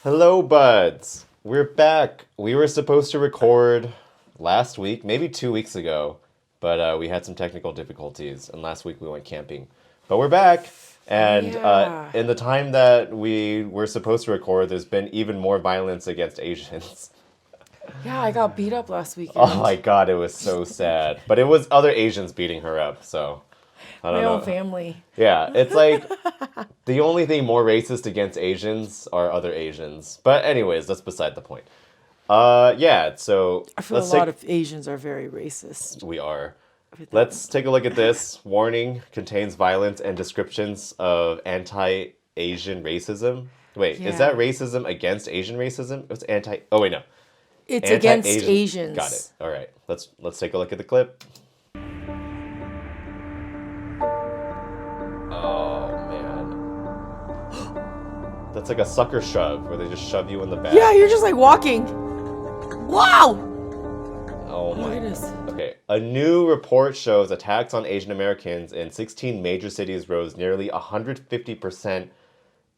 Hello, buds. We're back. We were supposed to record last week, maybe 2 weeks ago, but we had some technical difficulties, and last week we went camping. But we're back, and Yeah. in the time that we were supposed to record, there's been even more violence against Asians. Yeah, I got beat up last Oh my weekend. god, it was so sad. But it was other Asians beating her up, so I My don't own know. family. Yeah, it's like the only thing more racist against Asians are other Asians. But anyways, that's beside the point. Yeah, so I feel a let's lot take of Asians are very racist we are. with them. Let's take a look at this. Warning contains violence and descriptions of anti-Asian racism. Wait, is that Yeah. racism against Asian racism? It's anti Oh wait, no. It's against Anti-Asian. Got it. Asians. All right. Let's take a look at the clip. Oh man. That's like a sucker shove where they just shove you in the Yeah, back. you're just like walking. Wow! Oh Oh my my. goodness. Okay. A new report shows attacks on Asian Americans in 16 major cities rose nearly 150%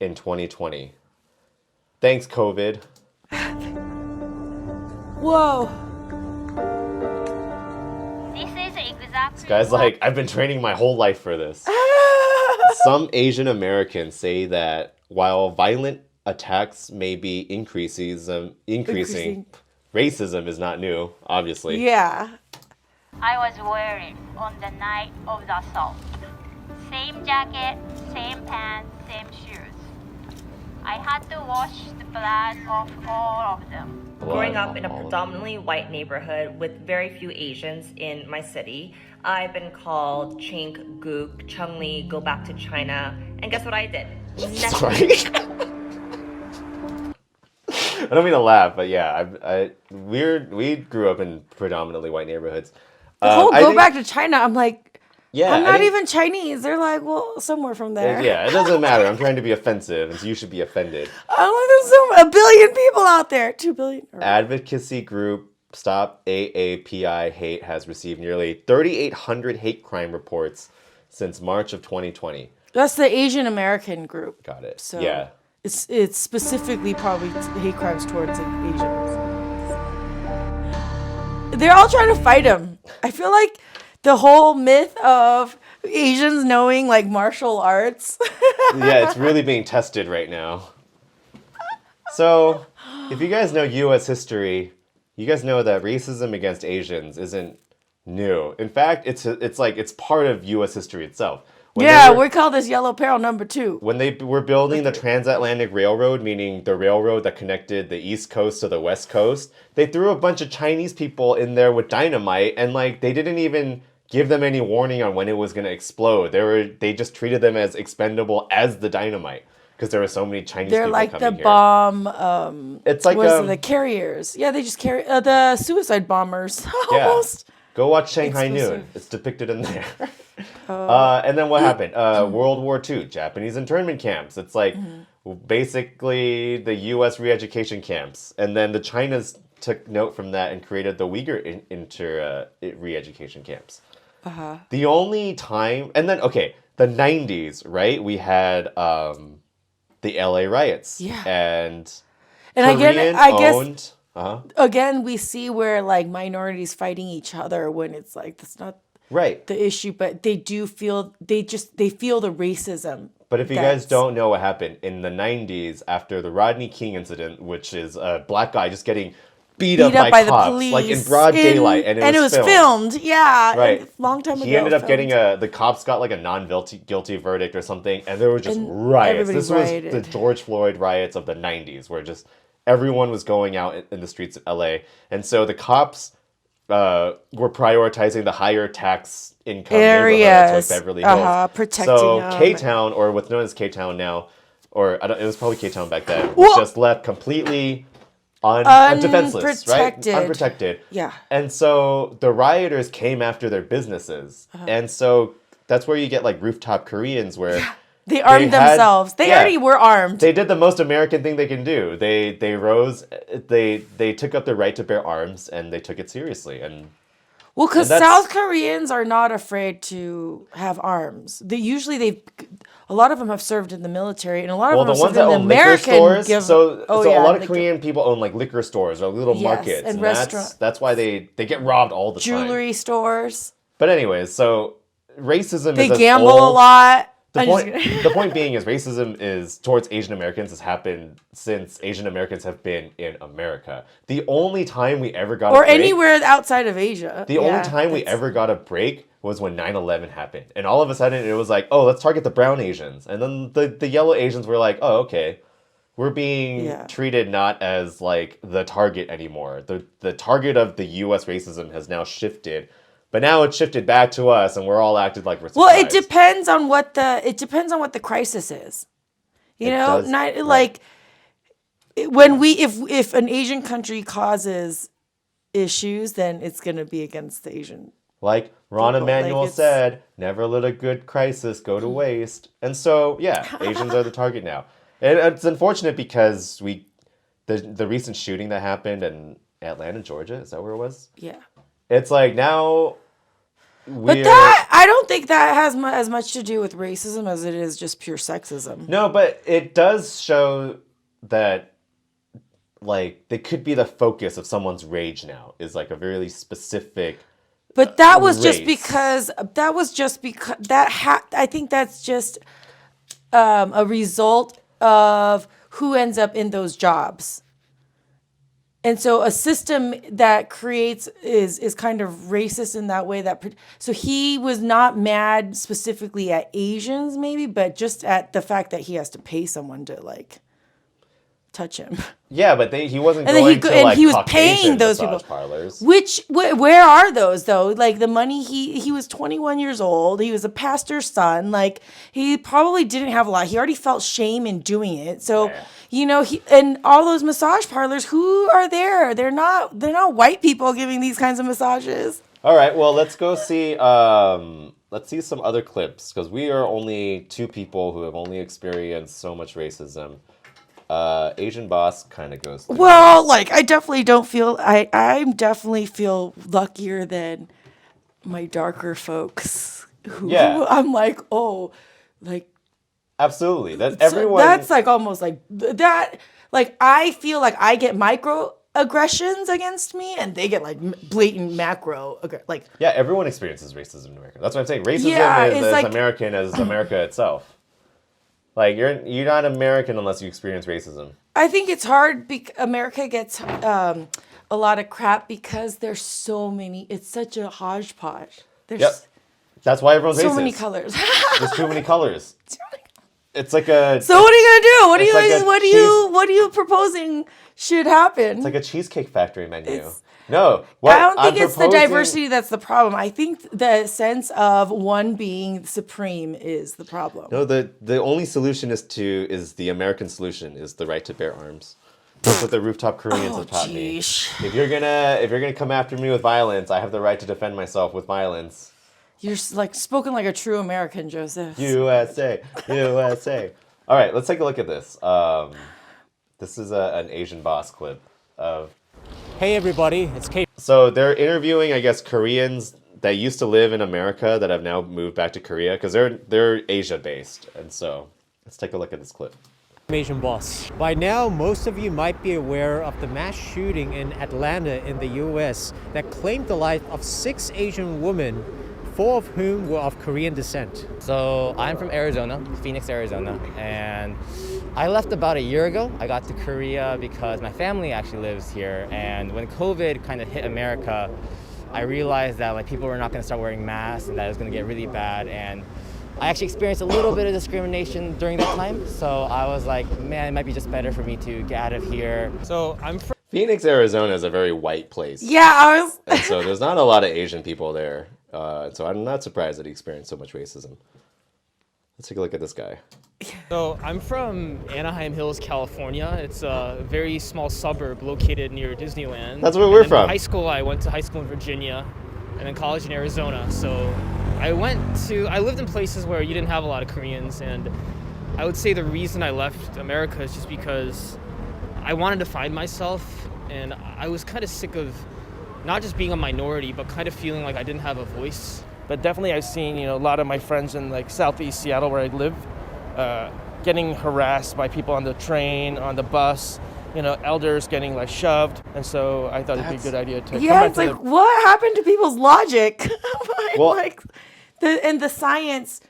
in 2020. Thanks, COVID. Whoa. This is This exactly guy's what like, I've been training my whole life for this. Some Asian Americans say that while violent attacks may be increasing, racism is not new, obviously. Yeah. I was wearing on the night of the assault. Same jacket, same pants, same shoes. I had to wash the blood off all of them. Growing up in a All of them. predominantly white neighborhood with very few Asians in my city, I've been called chink, gook, chungli, go back to China, and guess what I did? Sorry. I don't mean to laugh, but yeah, we grew up in predominantly white neighborhoods. The whole I go think- back to China, I'm like, Yeah, I'm I not think- even Chinese. They're like, well, somewhere from there. Yeah, it doesn't matter. I'm trying to be offensive, and so you should be offended. I'm like, there's a billion people out there. 2 billion. Advocacy group Stop AAPI Hate has received nearly 3,800 hate crime reports since March of 2020. That's the Asian American group. Got it. So Yeah. it's specifically probably hate crimes towards Asians. They're all trying to fight him. I feel like the whole myth of Asians knowing like martial arts. Yeah, it's really being tested right now. So, if you guys know U.S. history, you guys know that racism against Asians isn't new. In fact, it's part of U.S. history itself. When they Yeah, were- we call this Yellow Peril number 2. When they were building the transatlantic railroad, meaning the railroad that connected the East Coast to the West Coast, they threw a bunch of Chinese people in there with dynamite, and like they didn't even give them any warning on when it was going to explode. They just treated them as expendable as the dynamite because there were so many Chinese They're people like coming the here. bomb. It's like What is it, the carriers? Yeah, they just carry the suicide bombers. yeah. Almost. Go watch Shanghai Noon. Exclusive. It's depicted in there. And then what happened? World War II, Japanese internment camps. It's like basically the U.S. re-education camps. And then the Chinas took note from that and created the Uyghur re-education camps. The only time, and then, okay, the 90s, right? We had the LA riots. Yeah. And And again, I guess owned, again we see where like minorities fighting each other when it's like that's not right. the issue, but they do feel they feel the racism. But if you that's- guys don't know what happened in the 90s after the Rodney King incident, which is a black guy just getting beat up by the cops, police like in broad daylight, and it was filmed. Yeah, Right. long time ago. He ended up filmed. getting the cops got like a non-guilty verdict or something, and there were just And riots. everybody This was the rioted. George Floyd riots of the 90s, where just everyone was going out in the streets of LA. And so the cops were prioritizing the higher tax income neighborhoods Areas. like Beverly Hills. Protecting so them. K-Town, or what's known as K-Town now, or I don't, it was probably K-Town back then, was Well- just left completely defenseless, right? Unprotected. Unprotected. Yeah. And so the rioters came after their businesses. And so that's where you get like rooftop Koreans where They armed had- themselves. They yeah. already were armed. they did the most American thing they can do. They rose, they took up their right to bear arms and they took it seriously. And Well, because And that's- South Koreans are not afraid to have arms. A lot of them have served in the military, and a lot of Well, them the have ones served that in the own liquor American. stores. So a lot of like Korean people own like liquor stores or little Yes, markets, and and restaurant- that's why they get robbed all the time. jewelry stores. But anyways, so racism They is as gamble a old- lot. The I'm point, just kidding. the point being is racism is towards Asian Americans has happened since Asian Americans have been in America. The only time we ever got Or a break, anywhere outside of Asia. the only time we ever got a break was when 9/11 happened. And all of a sudden it was like, oh, let's target the brown Asians. And then the yellow Asians were like, oh, okay. We're being Yeah. treated not as like the target anymore. The target of the US racism has now shifted. But now it's shifted back to us, and we're all acted like we're surprised. Well, it depends on what the crisis is. You It know, does, not right. like when if an Asian country causes issues, then it's going to be against the Asian. Like Ron People, like, Emanuel it's- said, never let a good crisis go to waste. And so, yeah, Asians are the target now. And it's unfortunate because the recent shooting that happened in Atlanta, Georgia, is that where it was? Yeah. It's like now But that I don't think that has as much to do with racism as it is just pure sexism. No, but it does show that like they could be the focus of someone's rage now is like a really specific But that was just race. because I think that's just a result of who ends up in those jobs. And so a system that creates is kind of racist in that way so he was not mad specifically at Asians maybe, but just at the fact that he has to pay someone to like touch him. Yeah, but he wasn't And then going to and like he was Caucasian paying those massage people. parlors. Where are those though? Like the money he was 21 years old. He was a pastor's son. Like he probably didn't have a lot. He already felt shame in doing it. So Yeah. you know, and all those massage parlors, who are there? They're not white people giving these kinds of massages. All right, well, let's go see let's see some other clips because we are only two people who have only experienced so much racism. Asian boss kind of goes through Well, like I definitely don't feel I definitely feel luckier than my darker folks who Yeah. I'm like, oh, like Absolutely. That so everyone that's like almost like that. Like I feel like I get microaggressions against me, and they get like blatant macro. Like Yeah, everyone experiences racism in America. That's what I'm saying. Racism Yeah, is it's as like- American as America itself. Like you're not American unless you experience racism. I think it's hard. America gets a lot of crap because there's so many. It's such a hodgepodge. There's Yep. That's why everyone's so racist. many colors. There's too many colors. It's like a So what are you gonna do? What are It's you like a what are you proposing should happen? It's like a Cheesecake Factory menu. It's- No, I don't think I'm it's the proposing- diversity that's the problem. I think the sense of one being supreme is the problem. No, the only solution is the American solution is the right to bear arms. That's what the rooftop Koreans have taught me. Jeez. If you're gonna come after me with violence, I have the right to defend myself with violence. You're like spoken like a true American, Joseph. USA, USA. All right, let's take a look at this. This is an Asian boss clip of. Hey everybody, it's Kate. So they're interviewing, I guess, Koreans that used to live in America that have now moved back to Korea because they're Asia based, and so let's take a look at this clip. Asian boss. By now, most of you might be aware of the mass shooting in Atlanta in the US that claimed the life of 6 Asian women, 4 of whom were of Korean descent. So I'm from Arizona, Phoenix, Arizona, and I left about a year ago. I got to Korea because my family actually lives here, and when COVID kind of hit America, I realized that like people were not going to start wearing masks and that it was going to get really bad, and I actually experienced a little bit of discrimination during that time. So I was like, man, it might be just better for me to get out of here. So I'm from Phoenix, Arizona is a very white place. Yeah, I was. And so there's not a lot of Asian people there. So I'm not surprised that he experienced so much racism. Let's take a look at this guy. I'm from Anaheim Hills, California. It's a very small suburb located near Disneyland. That's where we're And then from. High school, I went to high school in Virginia, and then college in Arizona. So I lived in places where you didn't have a lot of Koreans, and I would say the reason I left America is just because I wanted to find myself, and I was kind of sick of not just being a minority, but kind of feeling like I didn't have a voice. But definitely I've seen, a lot of my friends in like Southeast Seattle where I live, getting harassed by people on the train, on the bus, elders getting like shoved. And so I thought it'd be a good idea to Yeah, it's like, what happened to people's logic? Well- the science.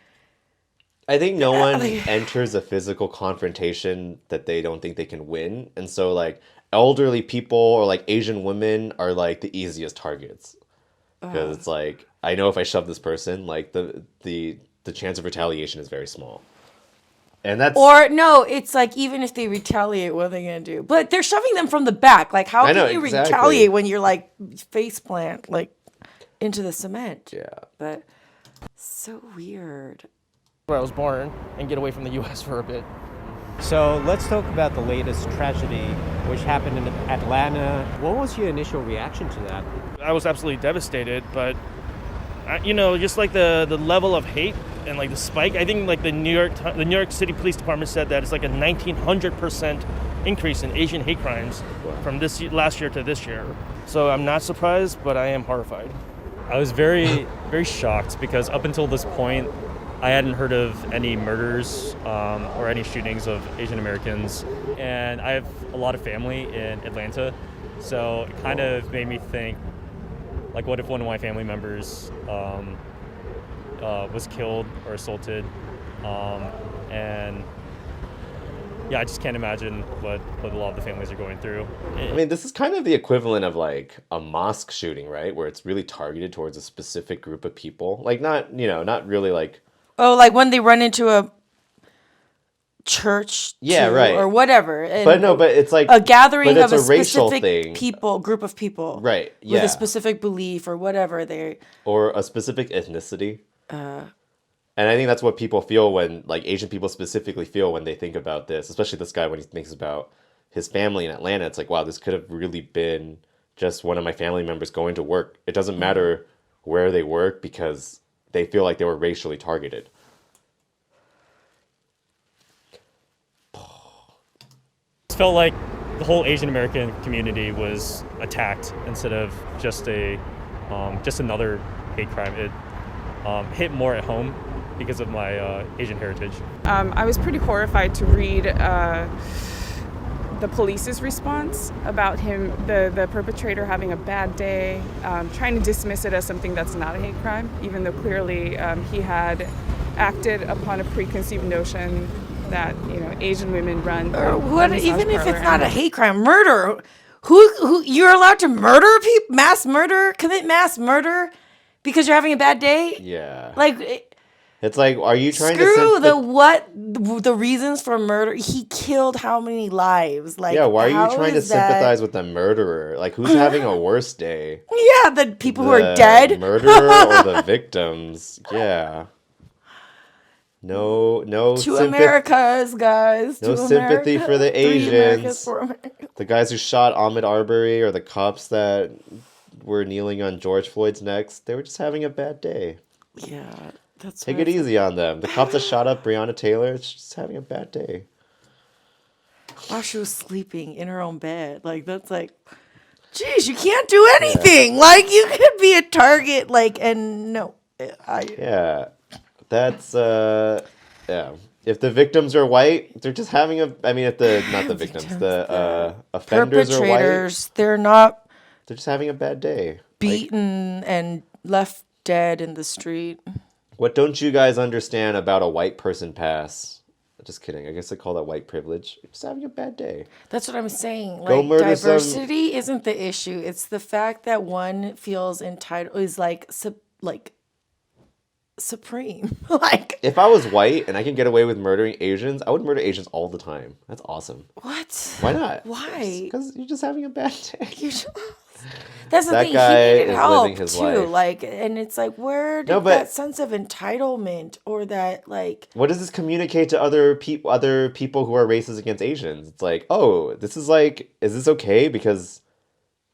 I think no one enters a physical confrontation that they don't think they can win. And so like elderly people or like Asian women are like the easiest targets. Because it's like, I know if I shove this person, like the chance of retaliation is very small. And that's Or no, it's like even if they retaliate, what are they gonna do? But they're shoving them from the back. Like how can you retaliate when you're like face plant like into the cement? Yeah. But so weird. where I was born and get away from the U.S. for a bit. So let's talk about the latest tragedy, which happened in Atlanta. What was your initial reaction to that? I was absolutely devastated, but just like the level of hate and like the spike. I think like the New York City Police Department said that it's like a 1900% increase in Asian hate crimes from last year to this year. So I'm not surprised, but I am horrified. I was very, very shocked because up until this point, I hadn't heard of any murders or any shootings of Asian Americans. And I have a lot of family in Atlanta, so it kind of made me think, like, what if one of my family members was killed or assaulted? And yeah, I just can't imagine what a lot of the families are going through. I mean, this is kind of the equivalent of like a mosque shooting, right? Where it's really targeted towards a specific group of people. Like not really like... Oh, like when they run into a church right. or whatever. And but it's like... a gathering of a racial specific group of people. Right, yeah. With a specific belief or whatever. Or a specific ethnicity. And I think that's what people feel when, like, Asian people specifically feel when they think about this, especially this guy when he thinks about his family in Atlanta. It's like, wow, this could have really been just one of my family members going to work. It doesn't matter where they work because they feel like they were racially targeted. It felt like the whole Asian American community was attacked instead of just another hate crime. It hit more at home because of my Asian heritage. I was pretty horrified to read the police's response about him, the perpetrator having a bad day, trying to dismiss it as something that's not a hate crime, even though clearly he had acted upon a preconceived notion that Asian women run. Or what? Even if it's not a hate crime, murder. Who you're allowed to murder people? Commit mass murder because you're having a bad day? Yeah. Like. It's like, are you trying Screw to... the reasons for murder. He killed how many lives? Like, yeah, why are you trying to sympathize with the murderer? Like, who's having a worse day? Yeah, the people who are dead. The murderer or the victims? Yeah. No Two Americas, guys. No sympathy for the Asians. The guys who shot Ahmaud Arbery or the cops that were kneeling on George Floyd's necks, they were just having a bad day. Yeah. Take it easy on them. The cops that shot up Breonna Taylor, it's just having a bad day. While she was sleeping in her own bed. Like, that's like, geez, you can't do anything. Yeah. Like, you could be a target, like, and no. Yeah. That's, yeah. If the victims are white, they're just having not the victims, the offenders are white. They're just having a bad day. Beaten and left dead in the street. What don't you guys understand about a white person pass? Just kidding. I guess I call that white privilege. You're just having a bad day. That's what I'm saying. Like, diversity isn't the issue. It's the fact that one feels entitled, is like supreme. Like, if I was white and I can get away with murdering Asians, I would murder Asians all the time. That's awesome. What? Why not? Why? Because you're just having a bad day. That's the thing. He needed help too. Like, and it's like, where did that sense of entitlement or that like? What does this communicate to other people who are racist against Asians? It's like, oh, this is like, is this okay? Because,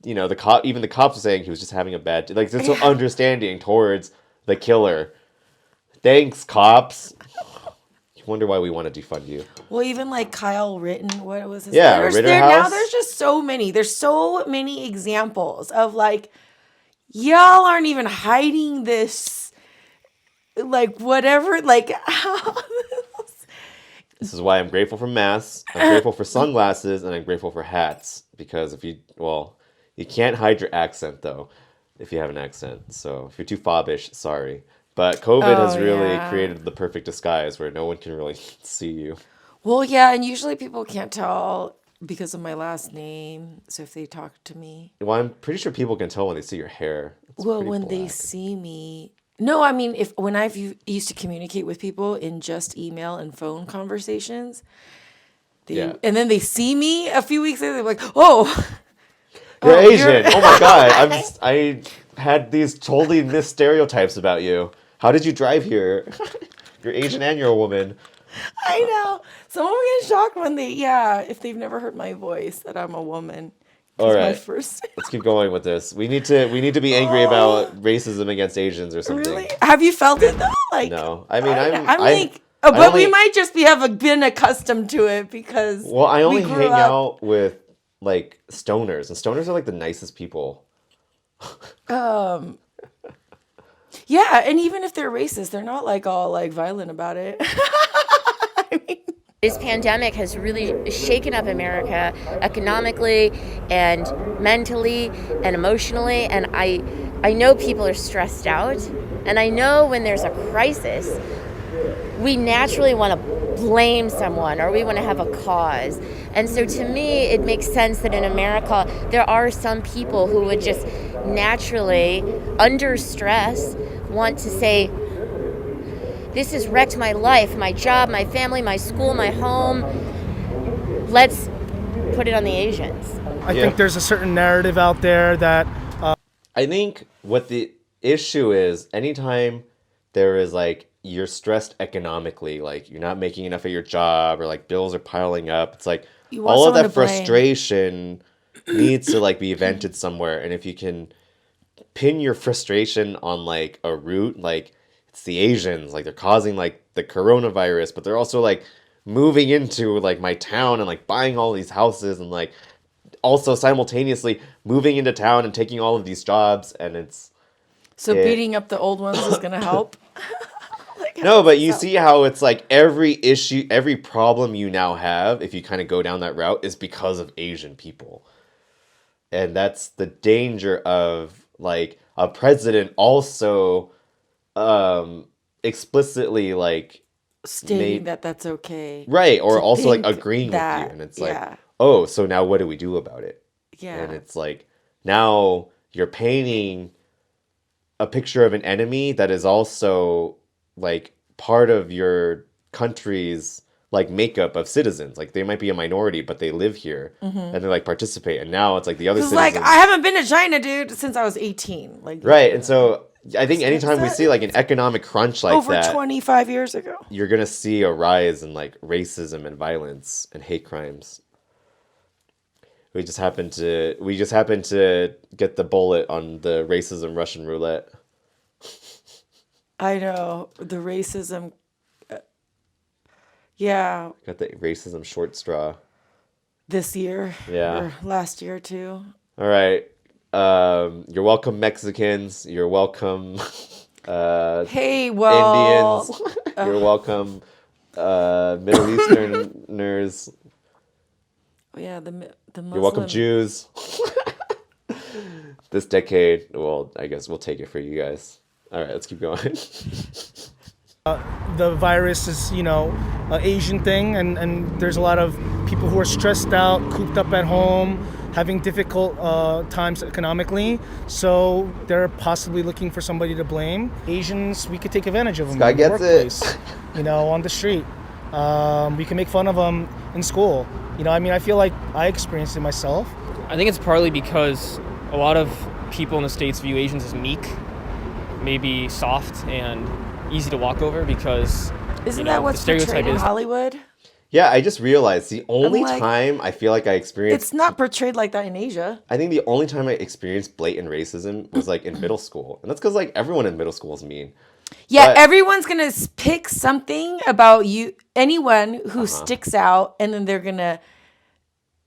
even the cops were saying he was just having a bad day. Like, there's no understanding towards the killer. Thanks, cops. Wonder why we want to defund you. Well, even like Kyle Rittenhouse, what was his name? Yeah, Rittenhouse. Now there's just so many. There's so many examples of like y'all aren't even hiding this, like, whatever, like, This is why I'm grateful for masks, I'm grateful for sunglasses, and I'm grateful for hats. Because you can't hide your accent, though, if you have an accent. So if you're too fobbish, sorry. But COVID has really created the perfect disguise where no one can really see you. Well, yeah, and usually people can't tell because of my last name. So if they talk to me, Well, I'm pretty sure people can tell when they see your hair. It's well, pretty when they black. see me, no, I mean, when I've used to communicate with people in just email and phone conversations, and then they see me a few weeks later, they're like, "Oh, You're Asian. Oh my god, I had these totally missed stereotypes about you. How did you drive here? You're Asian and you're a woman." I know. Some of them get shocked when if they've never heard my voice, that I'm a woman. All right, My first. let's keep going with this. We need to be angry about racism against Asians or something. Really? Have you felt it though? Like, No, I mean but we might just been accustomed to it because. Well, I only we grew hang up. out with like stoners, and stoners are like the nicest people. Yeah, and even if they're racist, they're not like all like violent about it. This pandemic has really shaken up America economically and mentally and emotionally. And I know people are stressed out. And I know when there's a crisis, we naturally want to blame someone or we want to have a cause. And so to me, it makes sense that in America, there are some people who would just naturally, under stress, want to say, this has wrecked my life, my job, my family, my school, my home. Let's put it on the Asians. I think there's a certain narrative out there that... I think what the issue is, anytime there is like, you're stressed economically, like you're not making enough at your job or like bills are piling up, it's like all of that frustration needs to like be vented somewhere. And if you can pin your frustration on like a root, like it's the Asians, like they're causing like the coronavirus, but they're also like moving into like my town and like buying all these houses and like also simultaneously moving into town and taking all of these jobs, and it's beating up the old ones is gonna help. No, but you see how it's like every issue, every problem you now have, if you kind of go down that route, is because of Asian people. And that's the danger of like a president also explicitly like stating that that's okay. Right, or also like agreeing with you. And it's like, oh, so now what do we do about it? Yeah. And it's like, now you're painting a picture of an enemy that is also like part of your country's like makeup of citizens. Like they might be a minority, but they live here and they like participate. And now it's like the other citizens. Like I haven't been to China, dude, since I was 18. Like right, and so I think anytime we see like an economic crunch like over that, 25 years ago, you're gonna see a rise in like racism and violence and hate crimes. We just happened to get the bullet on the racism Russian roulette. I know the racism. Yeah. Got the racism short straw. This year. Yeah. Or last year too. All right. You're welcome, Mexicans. You're welcome. Hey, well. Indians. You're welcome, Middle Easterners. Oh, yeah, the Muslim. You're welcome, Jews. This decade, well, I guess we'll take it for you guys. All right, let's keep going. The virus is, an Asian thing, and there's a lot of people who are stressed out, cooped up at home, having difficult times economically. So they're possibly looking for somebody to blame. Asians, we could take advantage of them in the workplace, on the street. We can make fun of them in school. I feel like I experienced it myself. I think it's partly because a lot of people in the States view Asians as meek, maybe soft and easy to walk over because isn't that what's portrayed in Hollywood? Yeah, I just realized the only time I feel like I experienced... It's not portrayed like that in Asia. I think the only time I experienced blatant racism was like in middle school. And that's because like everyone in middle school is mean. Yeah, but everyone's going to pick something about you, anyone who sticks out, and then they're going to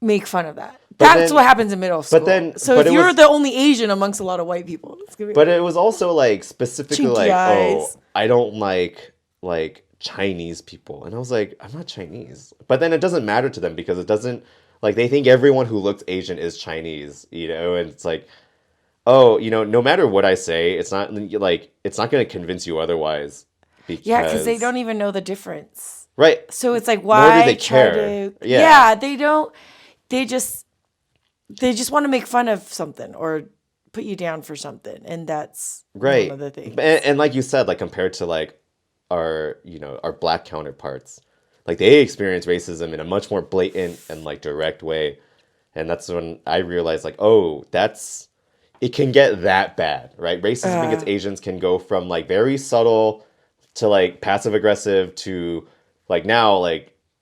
make fun of that. That's what happens in middle school. So but if you're the only Asian amongst a lot of white people, it's gonna be but it was also like specifically Chinky like, eyes. I don't like Chinese people, and I was like, I'm not Chinese. But then it doesn't matter to them because it doesn't like they think everyone who looks Asian is Chinese, you know, and it's like, oh, you know, no matter what I say, it's not like it's not going to convince you otherwise. because they don't even know the difference. Right. So it's like, Nor do why they try care. to? Yeah. Yeah, they don't. They just want to make fun of something or put you down for something, and that's Right. one of the things. And like you said, like compared to like our black counterparts, like they experience racism in a much more blatant and like direct way. And that's when I realized like, oh, it can get that bad, right? Racism against Asians can go from like very subtle to like passive aggressive to like now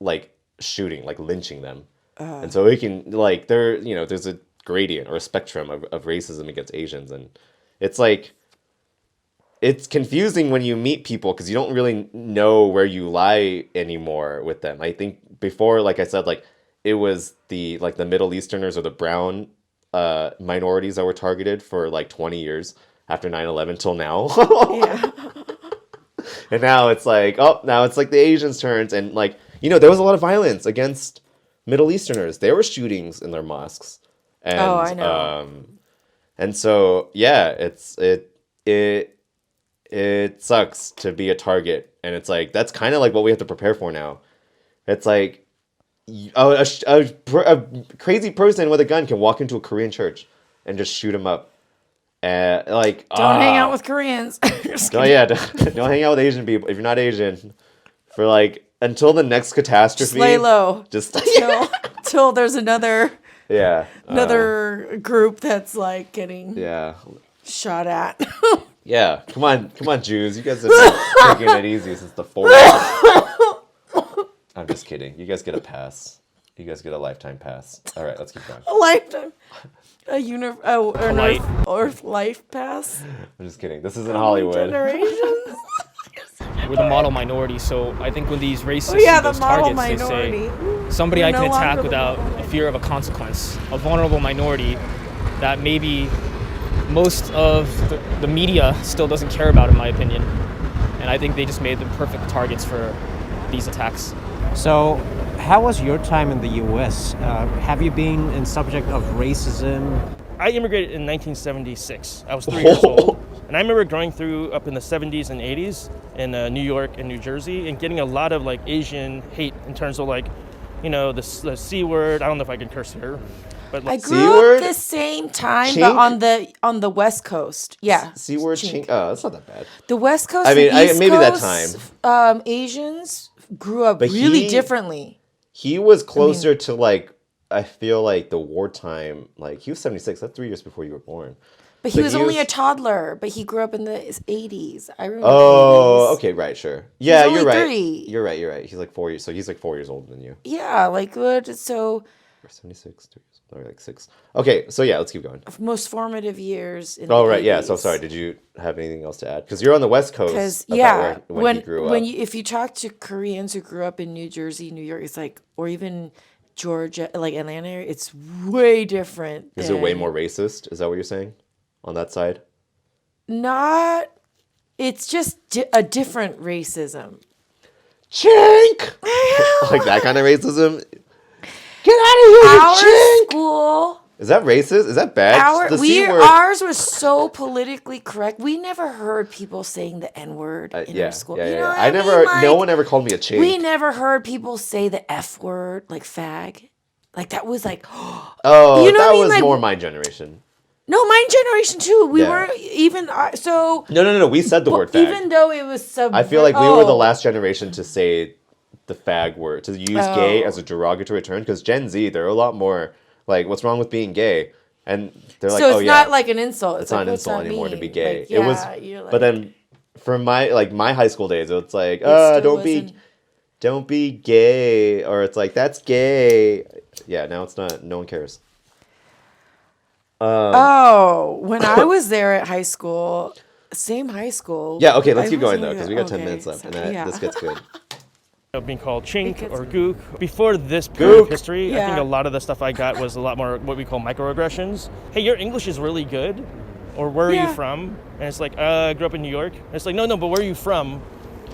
like shooting, like lynching them. And so it can like there's a gradient or a spectrum of racism against Asians, and it's like it's confusing when you meet people because you don't really know where you lie anymore with them. I think before, like I said, like it was the Middle Easterners or the brown minorities that were targeted for like 20 years after 9/11 till now. Yeah. And now it's like, now it's like the Asians' turns, and like there was a lot of violence against Middle Easterners. There were shootings in their mosques. And, I know. And so yeah, it sucks to be a target, and it's like that's kind of like what we have to prepare for now. It's like a crazy person with a gun can walk into a Korean church and just shoot him up. And like Don't hang out with Koreans. don't hang out with Asian people if you're not Asian for like until the next catastrophe. Just lay low. Just till there's another group that's like getting shot at. Yeah, come on, Jews. You guys have been taking it easy since the 40s. I'm just kidding. You guys get a pass. You guys get a lifetime pass. All right, let's keep going. A lifetime. Earth life pass. I'm just kidding. This isn't Hollywood. Generations. We're the model minority, so I think when these racists Oh, yeah, see those the model targets, minority. they say somebody I We're can no attack longer without a fear of a consequence. A vulnerable minority that maybe most of the media still doesn't care about, in my opinion. And I think they just made the perfect targets for these attacks. So, how was your time in the U.S.? Have you been in subject of racism? I immigrated in 1976. I was 3 years old. And I remember growing through up in the 70s and 80s in New York and New Jersey and getting a lot of like Asian hate in terms of like, the C word. I don't know if I can curse here. But I like, grew up the same time, but on the West Coast. Yeah. C word chink. Oh, that's not that bad. The West Coast. I mean, and East maybe that Coast, time. Asians grew up But really differently. He was closer to like I feel like the wartime. Like he was 76. That's 3 years before you were born. But he was only a toddler. But he grew up in the 80s. I remember. Oh, okay, right, sure. Yeah, only you're right. 3. You're right. He's like 4 years. So he's like 4 years older than you. Yeah, like good. So. 76, 3 years, or like 6. Okay, so yeah, let's keep going. Most formative years. In oh, the right, 80s. yeah. So sorry. Did you have anything else to add? Because you're on the West Coast. Because when he grew up. if you talk to Koreans who grew up in New Jersey, New York, it's like, or even Georgia, like Atlanta area, it's way different. Is it way more racist? Is that what you're saying? On that side? Not. It's just a different racism. Chink! Like that kind of racism? Get out of here, you chink! School. Is that racist? Is that bad? Ours was so politically correct. We never heard people saying the N word in our school. You know what I never. mean? Like, no one ever called me a chink. We never heard people say the F word, like fag. Like that was like. Oh, you know that what I mean? was Like, more my generation. No, my generation too. We Yeah. weren't even so. No. We said the word fag. Even though it was I feel like we were the last generation to say the fag word, to use gay as a derogatory term. Because Gen Z, they're a lot more like, what's wrong with being gay? And they're like, so oh it's yeah, not like an insult. it's like, not an what's insult that anymore to mean? be gay. Like, It was, you're like, but then from my high school days, it's like, still don't be gay, or it's like that's gay. Yeah, now it's not. No one cares. when I was there at high school, same high school. Yeah, okay, let's keep I going though, wasn't because we got 10 okay, minutes left, and sorry, this gets good. being called chink Because- or gook. Before this period of history, I Yeah. think a lot of the stuff I got was a lot more what we call microaggressions. Hey, your English is really good, or where are Yeah. you from? And it's like, I grew up in New York. And it's like, no, but where are you from?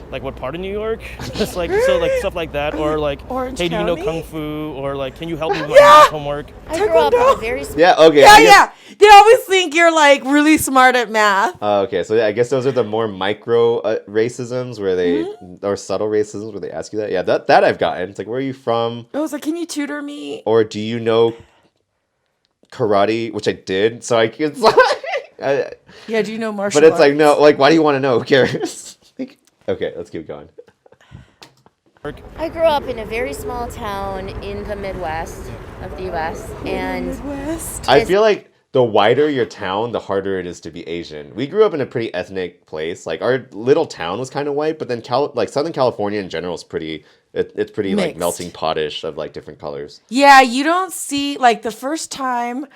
Like, what part of New York? It's like, so like stuff like that, or like, Orange hey, do you know County? kung fu? Or like, can you help me with my English homework? I grew up in a very small Yeah, okay. Yeah, I guess- yeah. They always think you're like really smart at math. Okay, so yeah, I guess those are the more micro racisms where they, Mm-hmm. or subtle racisms where they ask you that. Yeah, that I've gotten. It's like, where are you from? I was like, can you tutor me? Or do you know karate? Which I did. So it's like, Yeah, do you know martial but it's like, arts? no, like, why do you want to know? Who cares? Like, okay, let's keep going. I grew up in a very small town in the Midwest of the U.S. and Midwest. I feel like the wider your town, the harder it is to be Asian. We grew up in a pretty ethnic place. Like our little town was kind of white, but then like Southern California in general is pretty. It's pretty like Mixed. melting potish of like different colors. Yeah, you don't see like the first time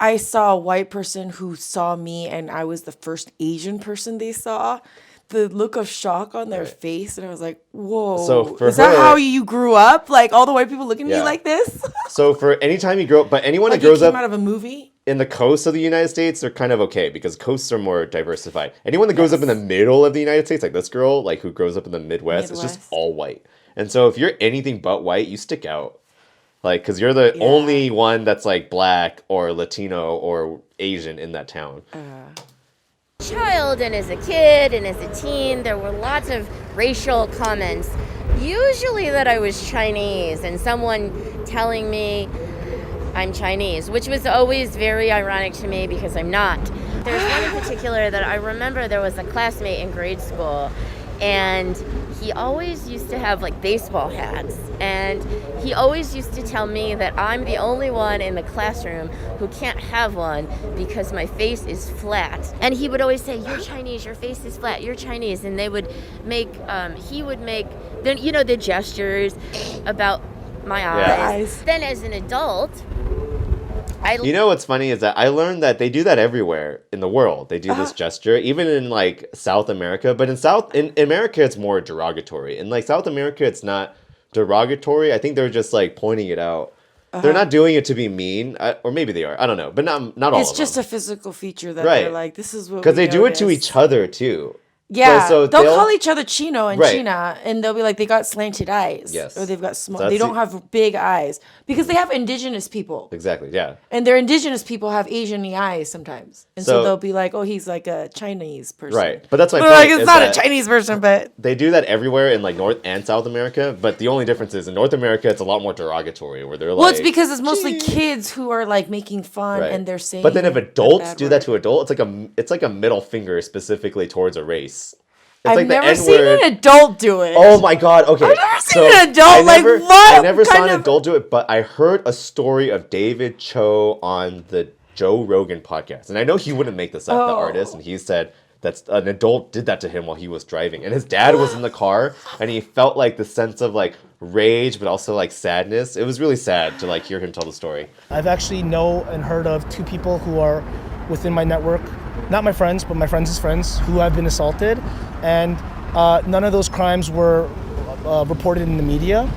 I saw a white person who saw me and I was the first Asian person they saw. The look of shock on their face, and I was like, "Whoa! So for is that her- how you grew up? Like all the white people looking at Yeah. you like this? So for any time you grow up, but anyone like that you grows came up out of a movie? in the coast of the United States, they're kind of okay because coasts are more diversified. Anyone that grows up in the middle of the United States, like this girl, like who grows up in the Midwest, it's just Midwest. all white. And so if you're anything but white, you stick out. Like, because you're the only one that's like black or Latino or Asian in that town. child and as a kid and as a teen, there were lots of racial comments, usually that I was Chinese, and someone telling me I'm Chinese, which was always very ironic to me because I'm not. There's one in particular that I remember. There was a classmate in grade school, and he always used to have like baseball hats, and he always used to tell me that I'm the only one in the classroom who can't have one because my face is flat. And he would always say, "You're Chinese, your face is flat, you're Chinese." And they would make, he would make, then you know, the gestures about my eyes. Then as an adult, You know what's funny is that I learned that they do that everywhere in the world. They do this gesture, even in like South America. But in America, it's more derogatory. In like South America, it's not derogatory. I think they're just like pointing it out. They're not doing it to be mean, or maybe they are. I don't know, but not all. It's of just them. a physical feature that Right. they're like, this is what Because we they do it to noticed. each other too. Yeah, So they'll call each other Chino and Right. China, and they'll be like, they got slanted eyes. Yes. Or they've got small, So they that's don't have big eyes. Because they have indigenous people. Exactly. Yeah. And their indigenous people have Asian-y eyes sometimes. And so So- they'll be like, oh, he's like a Chinese person. Right. But that's my They're point. like, it's is not a that Chinese person, but... They do that everywhere in like North and South America. But the only difference is in North America, it's a lot more derogatory, where they're like. Well, it's because it's mostly kids who are like making fun Right. and they're saying... But then if a adults bad do word. that to adult, it's like a middle finger specifically towards a race. It's I've like the never seen N-word. an adult do it. Oh my god! Okay, I've never seen an adult, I like, never, what I never saw kind an of- adult do it, but I heard a story of David Cho on the Joe Rogan podcast, and I know he wouldn't make this up, the artist, and he said that an adult did that to him while he was driving, and his dad was in the car, and he felt like the sense of like rage, but also like sadness. It was really sad to like hear him tell the story. I've actually know and heard of 2 people who are within my network, not my friends, but my friends' friends, who have been assaulted, and none of those crimes were reported in the media,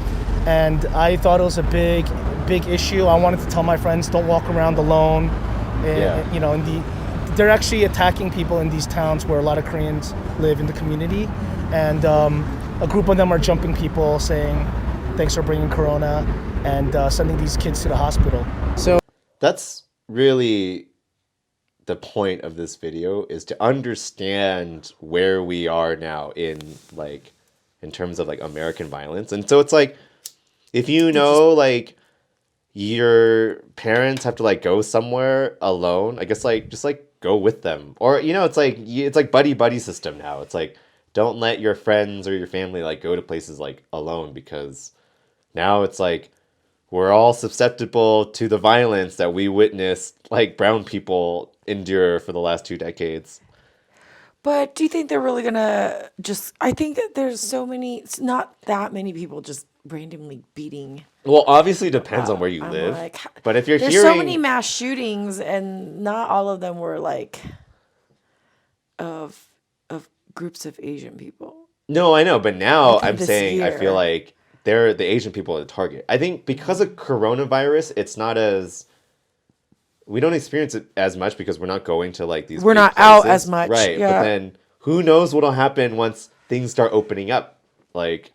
and I thought it was a big issue. I wanted to tell my friends, don't walk around alone. Yeah. You know, they're actually attacking people in these towns where a lot of Koreans live in the community, and a group of them are jumping people, saying, "Thanks for bringing Corona," and sending these kids to the hospital. So That's really the point of this video, is to understand where we are now in terms of like American violence. And so it's like, if you know like your parents have to like go somewhere alone, I guess like just like go with them. Or you know, it's like buddy system now. It's like, don't let your friends or your family like go to places like alone, because now it's like we're all susceptible to the violence that we witnessed like brown people endure for the last 2 decades. But do you think they're really gonna just... I think that there's so many... It's not that many people just randomly beating... Well, obviously it depends on where you I'm live. like, But if you're there's hearing so many mass shootings, and not all of them were like of groups of Asian people. No, I know, but now I'm this saying I feel year. like they're the Asian people are the target. I think because of coronavirus, it's not as we don't experience it as much because we're not going to like these We're big not out as places. much, Right? But yeah. then who knows what'll happen once things start opening up? Like,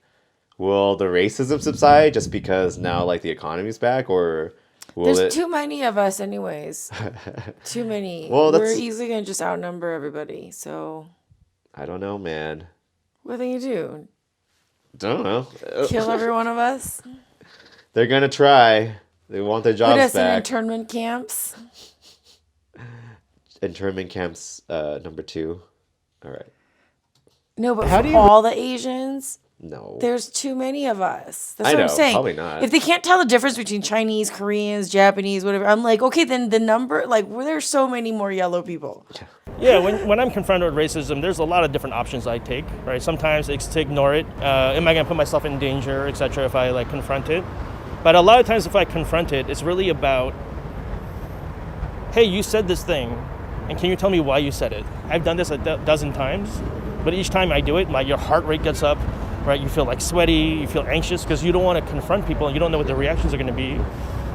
will the racism subside just because now like the economy's back, or will There's it? too many of us, anyways. Too many. Well, We're that's easily gonna just outnumber everybody. So I don't know, man. what are they gonna do? Don't know. Kill every one of us? They're gonna try. They want their Put jobs us in back. internment camps? Internment camps number 2. All right. No, but How for do you- all the Asians, No. there's too many of us. That's I what know, I'm saying. probably not. If they can't tell the difference between Chinese, Koreans, Japanese, whatever, I'm like, okay, then the number, like, there's so many more yellow people. Yeah, when I'm confronted with racism, there's a lot of different options I take, right? Sometimes it's to ignore it. Am I going to put myself in danger, etc. if I like confront it? But a lot of times if I confront it, it's really about, hey, you said this thing, and can you tell me why you said it? I've done this a dozen times, but each time I do it, your heart rate gets up, right? You feel like sweaty, you feel anxious because you don't want to confront people and you don't know what the reactions are going to be.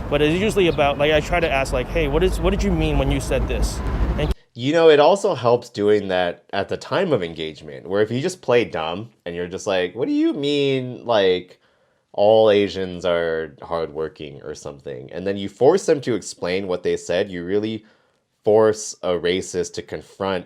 But it's usually about, like, I try to ask, like, hey, what did you mean when you said this? And You know, it also helps doing that at the time of engagement, where if you just play dumb and you're just like, what do you mean, like, all Asians are hardworking or something? And then you force them to explain what they said, you really force a racist to confront,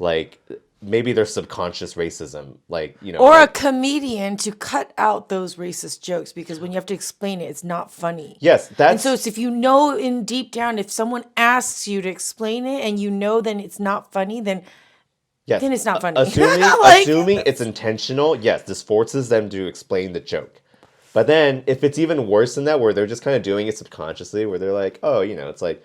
like, maybe their subconscious racism, like, you know. Or a like, comedian to cut out those racist jokes, because when you have to explain it, it's not funny. yes, And that's. so it's if you know in deep down, if someone asks you to explain it and you know then it's not funny, then Yes. then it's not funny. Assuming it's intentional, yes, this forces them to explain the joke. But then if it's even worse than that, where they're just kind of doing it subconsciously, where they're like, oh, you know, it's like,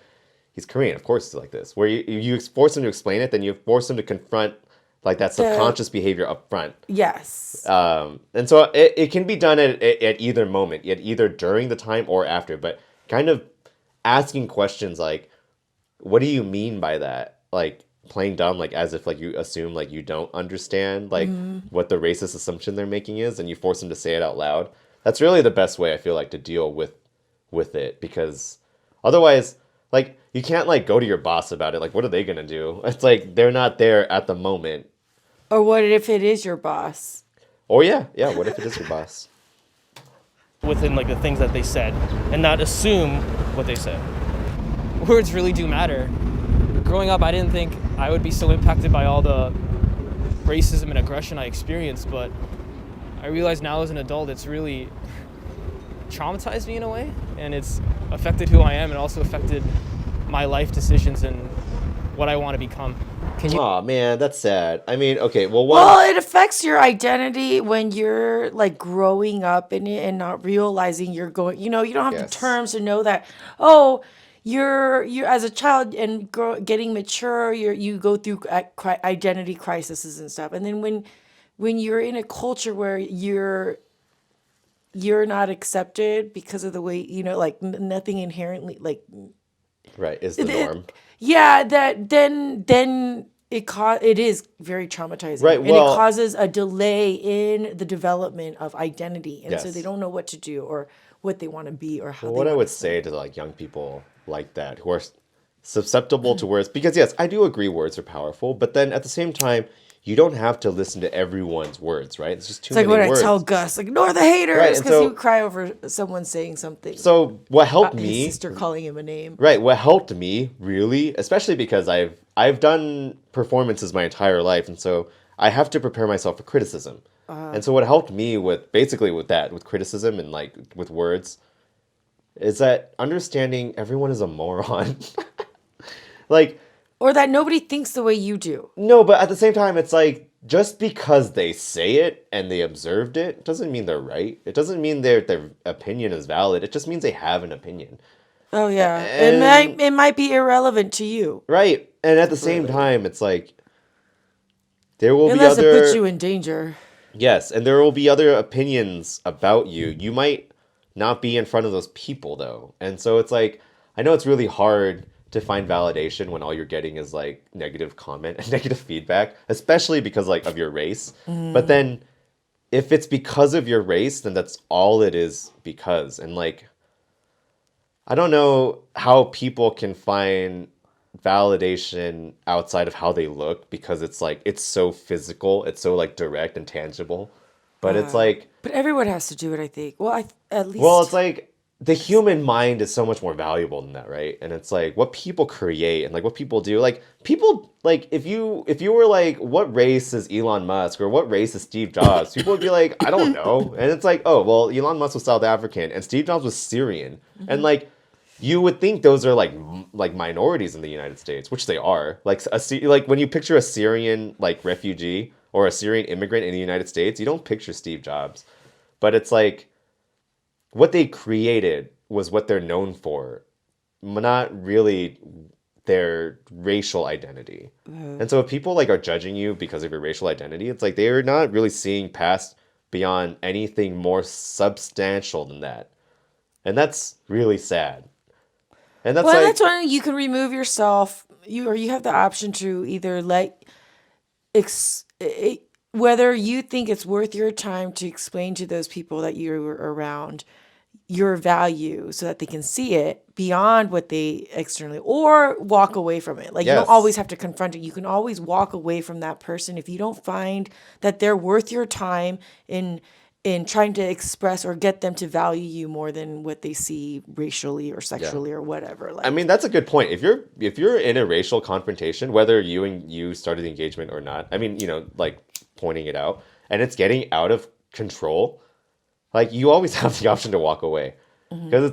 he's Korean, of course it's like this. Where you force them to explain it, then you force them to confront like that subconscious behavior up front. Yes. And so it can be done at either moment, either during the time or after, but kind of asking questions like, what do you mean by that? Like, playing dumb, like as if like you assume like you don't understand like what the racist assumption they're making is, and you force them to say it out loud. That's really the best way I feel like to deal with it, because otherwise, like, you can't like go to your boss about it. Like, what are they gonna do? It's like they're not there at the moment. Or what if it is your boss? Or yeah, what if it is your boss? within like the things that they said and not assume what they said. Words really do matter. Growing up, I didn't think I would be so impacted by all the racism and aggression I experienced, but I realize now as an adult it's really traumatized me in a way, and it's affected who I am and also affected my life decisions and what I want to become. Oh man, that's sad. I mean, okay, well, it affects your identity when you're like growing up in it and not realizing you're going. You know, you don't have the terms to know that. Oh, you're as a child and getting mature. You go through identity crises and stuff, and then when you're in a culture where you're not accepted because of the way, you know, like nothing inherently like right is the norm. Yeah, that then it is very traumatizing. Right, and well, it causes a delay in the development of identity, and so Yes. they don't know what to do or what they want to be or how. Well, they what I wanna would say to like young people like that who are susceptible to words, because yes, I do agree words are powerful, but then at the same time, you don't have to listen to everyone's words, right? It's just too It's like many when words. I tell Gus, like, ignore the haters, Right, because and so- he would cry over someone saying something. So what helped His me, sister calling him a name. right? What helped me really, especially because I've done performances my entire life, and so I have to prepare myself for criticism. And so what helped me with criticism and like with words, is that understanding everyone is a moron. Like, Or that nobody thinks the way you do. no, but at the same time, it's like, just because they say it and they observed it doesn't mean they're right. It doesn't mean their opinion is valid. It just means they have an opinion. Oh yeah, And- it might be irrelevant to you Right. And at the same time, it's like, there will unless be it other... puts you in danger. Yes, and there will be other opinions about you. You might not be in front of those people, though. And so it's like, I know it's really hard to find validation when all you're getting is like negative comment and negative feedback, especially because like of your race. But then if it's because of your race, then that's all it is because. And like, I don't know how people can find validation outside of how they look because it's like, it's so physical, it's so like direct and tangible. But it's like, But everyone has to do it, I think. Well, at least. well, it's like the human mind is so much more valuable than that, right? And it's like what people create and like what people do. Like people like if you were like, what race is Elon Musk or what race is Steve Jobs? People would be like, I don't know. And it's like, oh, well, Elon Musk was South African and Steve Jobs was Syrian. And like you would think those are like minorities in the United States, which they are. Like like when you picture a Syrian like refugee or a Syrian immigrant in the United States, you don't picture Steve Jobs. But it's like what they created was what they're known for, not really their racial identity. And so if people like are judging you because of your racial identity, it's like they're not really seeing past beyond anything more substantial than that. And that's really sad. And that's well, like, that's why you can remove yourself. You have the option to either whether you think it's worth your time to explain to those people that you're around your value so that they can see it beyond what they externally, or walk away from it. Like you don't always have to confront it. You can always walk away from that person if you don't find that they're worth your time in trying to express or get them to value you more than what they see racially or sexually or whatever. Like, I mean, that's a good point. If you're in a racial confrontation, whether you started the engagement or not, I mean, like pointing it out, and it's getting out of control, like you always have the option to walk away, because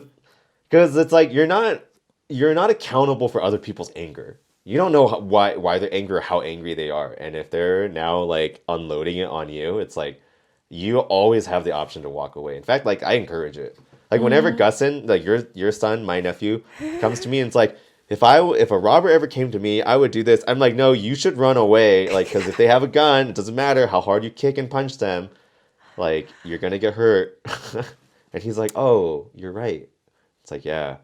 it's like you're not accountable for other people's anger. You don't know why they're angry or how angry they are, and if they're now like unloading it on you, it's like you always have the option to walk away. In fact, like I encourage it. Like whenever Gusson, like your son, my nephew, comes to me and it's like, if a robber ever came to me, I would do this. I'm like, no, you should run away. Like, because if they have a gun, it doesn't matter how hard you kick and punch them. Like, you're going to get hurt. And he's like, oh, you're right. It's like, yeah.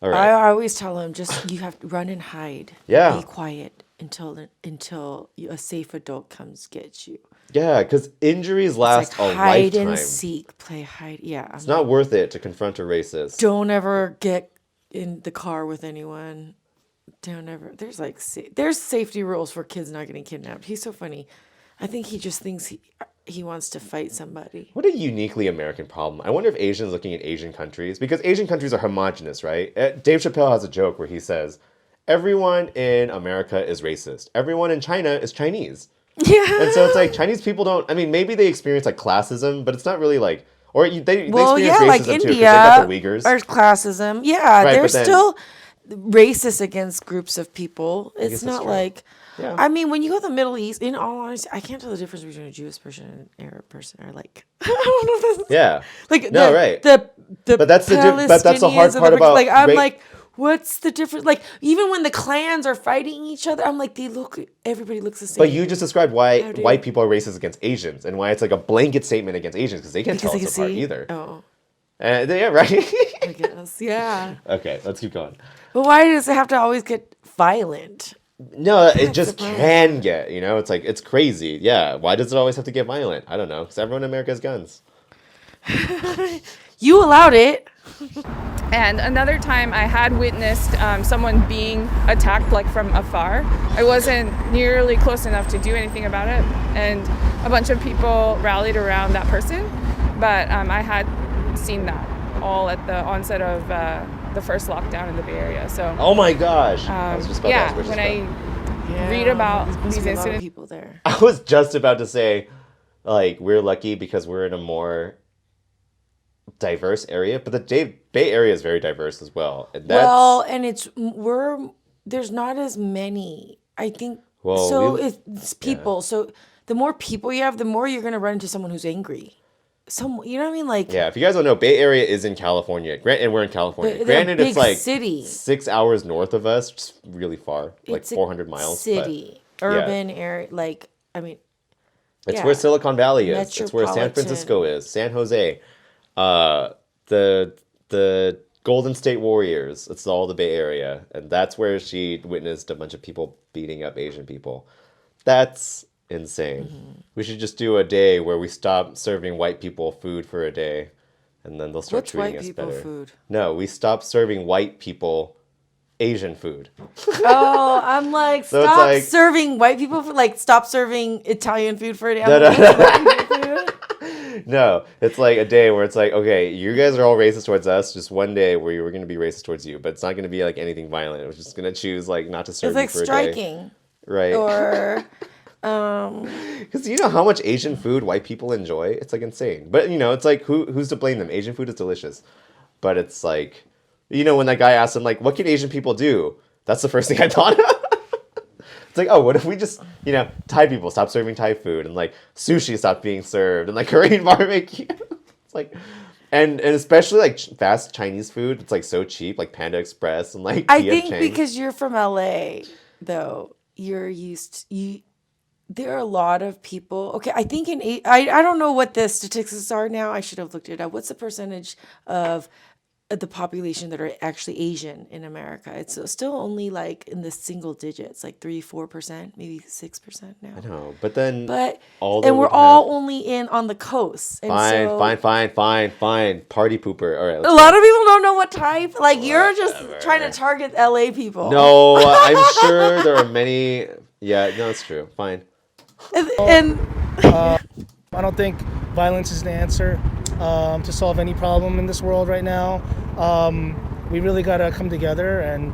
All right. I always tell him, just you have to run and hide. Yeah. Be quiet until a safe adult comes get you. Yeah, because injuries last a hide lifetime. and seek, play hide. Yeah. It's not worth it to confront a racist. Don't ever get in the car with anyone. Don't ever. There's like there's safety rules for kids not getting kidnapped. He's so funny. I think he just thinks he wants to fight somebody. What a uniquely American problem. I wonder if Asians looking at Asian countries, because Asian countries are homogenous, right? Dave Chappelle has a joke where he says, everyone in America is racist. Everyone in China is Chinese. Yeah. And so it's like Chinese people don't, I mean, maybe they experience like classism, but it's not really like, or they experience racism like too, India, because they got the Uyghurs. or classism. Yeah, Right, they're but then- still racist against groups of people. It's guess not that's true. like, Yeah. I mean, when you go to the Middle East, in all honesty, I can't tell the difference between a Jewish person and an Arab person, or like, I don't know if that's, Yeah. like, No, right. The But that's the but that's the hard Palestinians and part about like, I'm ra- like, what's the difference? Like, even when the clans are fighting each other, I'm like, everybody looks the same. But you just described why How do white you- people are racist against Asians and why it's like a blanket statement against Asians because they can't Because tell they us can apart see. either. Oh, Yeah, right. I guess, yeah. Okay, let's keep going. But why does it have to always get violent? No, it just surprised. can get, it's like, it's crazy. Yeah, why does it always have to get violent? I don't know, because everyone in America has guns. You allowed it. And another time I had witnessed someone being attacked like from afar. I wasn't nearly close enough to do anything about it. And a bunch of people rallied around that person. But I had seen that all at the onset of the first lockdown in the Bay Area. So Oh my gosh. I was just about to ask where she's when from. I read about There's supposed to these be a lot of incidents. people there. I was just about to say, like, we're lucky because we're in a more diverse area, but the Bay Area is very diverse as well. And that's, Well, and there's not as many. I think Well, so. we- It's people. So the more people you have, the more you're gonna run into someone who's angry. You know what I mean? Like, yeah, if you guys don't know, Bay Area is in California. And we're in California. They're a Granted, it's big like city. 6 hours north of us, just really far, like it's a 400 miles. city, urban area. Like, I mean, It's yeah. where Silicon Valley is. It's where San Metropolitan. Francisco is. San Jose. The Golden State Warriors. It's all the Bay Area. And that's where she witnessed a bunch of people beating up Asian people. That's insane. We should just do a day where we stop serving white people food for a day, and then they'll start What's treating white us people better. food? No, we stop serving white people Asian food. Oh, I'm like, So it's stop like- serving white people food. Like, stop serving Italian food for a day. I'm No, like, no. what's white people food? No, it's like a day where it's like, okay, you guys are all racist towards us. Just one day where we're going to be racist towards you, but it's not going to be like anything violent. We're just going to choose like not to serve It's you like for a day. striking. Right. Or, Because you know how much Asian food white people enjoy? It's like insane. But you know, it's like who's to blame them? Asian food is delicious. But it's like, you know, when that guy asked him like, what can Asian people do? That's the first thing I thought of. It's like, oh, what if we just, you know, Thai people stop serving Thai food, and like sushi stopped being served, and like Korean barbecue. It's like, and especially like fast Chinese food. It's like so cheap, like Panda Express and like. I PF think Chang's. because you're from LA, though, you're used to, there are a lot of people. Okay, I think I don't know what the statistics are now. I should have looked it up. What's the percentage of the population that are actually Asian in America? It's still only like in the single digits, like 3-4%, maybe 6% now. I know, but then But all and we're all only in on the coast. And fine, so fine. Party pooper. All right. a lot of people don't know what type. Like you're just trying to target LA people. No, I'm sure there are many. Yeah, no, it's true. Fine. And I don't think violence is the answer to solve any problem in this world right now. We really gotta come together and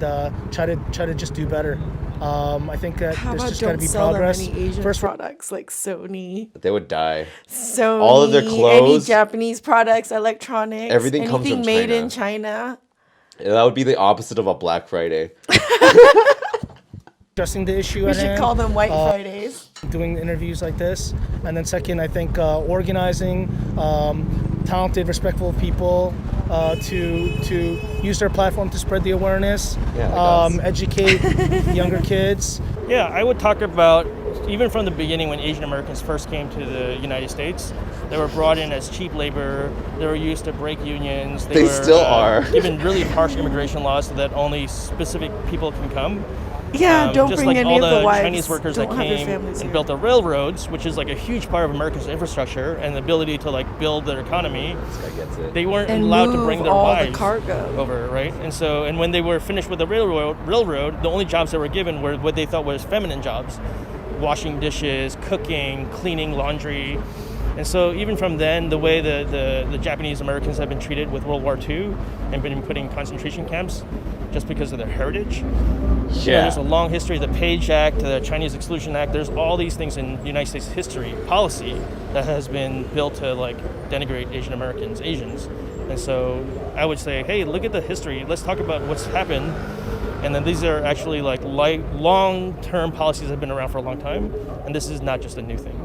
try to just do better. I think that how there's about just gotta don't be sell progress. them any Asian First, products like Sony? They would die. Sony, All of their any clothes, Japanese products, electronics, everything comes anything from made China. in China. That would be the opposite of a Black Friday. addressing the issue We at should hand. call them White Fridays. Doing interviews like this, and then second, I think organizing talented, respectful people to use their platform to spread the awareness, educate younger kids. Yeah, I would talk about, even from the beginning when Asian Americans first came to the United States, they were brought in as cheap labor. They were used to break unions. They were, still are. Given really harsh immigration laws so that only specific people can come. Yeah, don't just bring like any all of the the wives. Chinese workers Don't that have their came families and here. built the railroads, which is like a huge part of America's infrastructure and the ability to like build their economy. This guy gets it. They weren't And allowed to move bring their all the wives cargo. over, right? And when they were finished with the railroad, the only jobs they were given were what they thought was feminine jobs, washing dishes, cooking, cleaning laundry. And so even from then, the way the Japanese Americans have been treated with World War II and been put in concentration camps just because of their heritage. Yeah. You know, there's a long history, the Page Act, the Chinese Exclusion Act. There's all these things in United States history, policy, that has been built to like denigrate Asian Americans, Asians. And so I would say, hey, look at the history. Let's talk about what's happened. And then these are actually like long-term policies that have been around for a long time. And this is not just a new thing.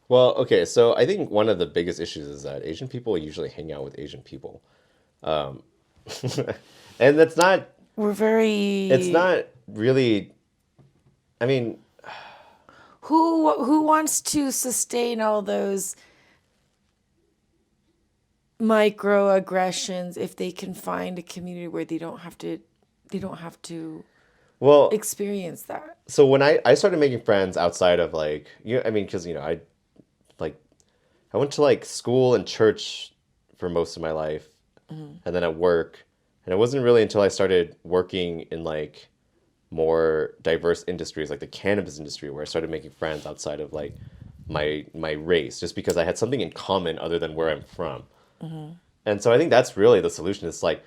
Well, okay, so I think one of the biggest issues is that Asian people usually hang out with Asian people. And that's not... We're very... It's not really... I mean... Who wants to sustain all those microaggressions if they can find a community where they don't have to Well, experience that? so when I started making friends outside of like, I mean, because, I went to like school and church for most of my life, and then at work, and it wasn't really until I started working in like more diverse industries, like the cannabis industry, where I started making friends outside of like my race, just because I had something in common other than where I'm from. And so I think that's really the solution. It's like,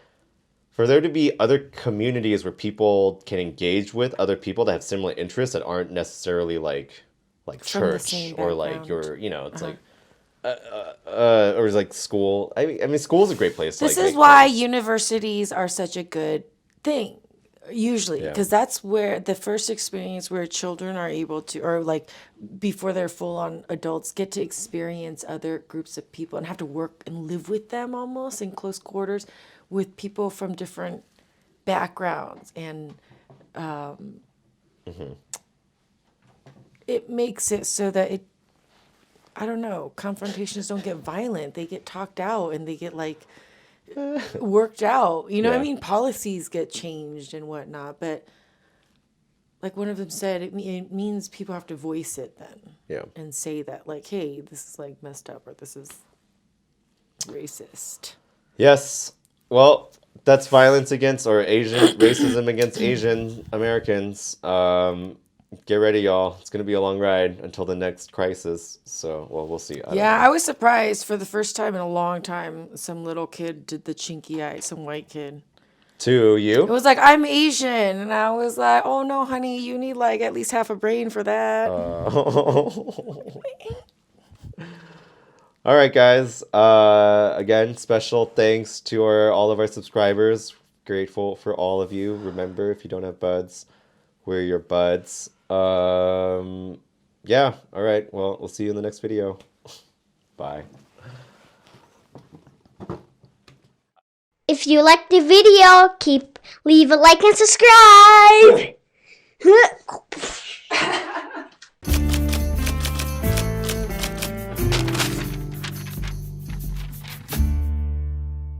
for there to be other communities where people can engage with other people that have similar interests that aren't necessarily like From the church same or like background. it's like or it's like school. I mean, school is a great place. This to, is make why friends. universities are such a good thing, usually, Yeah. because that's where the first experience where children are able to, or like before they're full-on adults, get to experience other groups of people and have to work and live with them almost in close quarters with people from different backgrounds. And it makes it so that I don't know, confrontations don't get violent. They get talked out and they get like worked out. You know what I Yeah. mean? Policies get changed and whatnot. But like one of them said, it means people have to voice it then. Yeah. And say that, like, hey, this is like messed up or this is racist. Yes. Well, that's violence against or Asian racism against Asian Americans. Get ready, y'all. It's gonna be a long ride until the next crisis. So, well, we'll see. I was surprised for the first time in a long time. Some little kid did the chinky eye. Some white kid. To you? It was like, I'm Asian, and I was like, oh no, honey, you need like at least half a brain for that. All right, guys. Again, special thanks to all of our subscribers. Grateful for all of you. Remember, if you don't have buds, we're your buds. Yeah. All right. Well, we'll see you in the next video. Bye. If you liked the video, leave a like and subscribe.